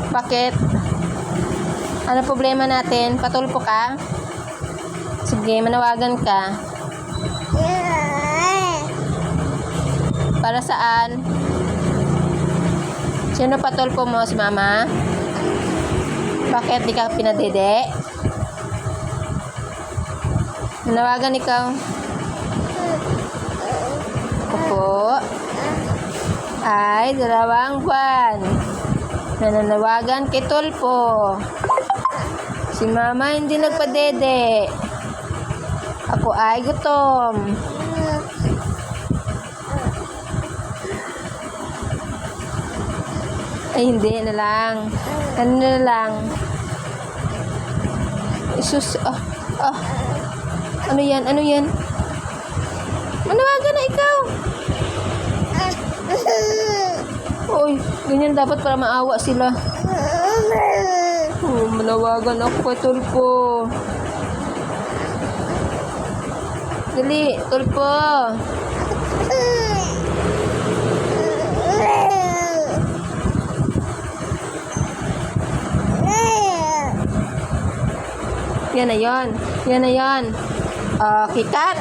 Bakit? Ano problema natin? Patulpo ka? Sige, manawagan ka. Para saan? Sino patulpo mo? Si mama? Bakit di ka pinadede? Manawagan ikaw. Opo. Ay, 2 buwan. Nananawagan kay Tulpo. Si mama hindi nagpadede. Ako ay gutom. Ay, hindi na lang. Kanina na lang. Isus, Ano yan? Ano yan? Manawagan na ikaw. Uy, ganyan dapat para maawa sila. Oh, manawagan ako kay Tulpo. Dali, Tulpo. Yan na yon. Yan na yon. Okay, cut.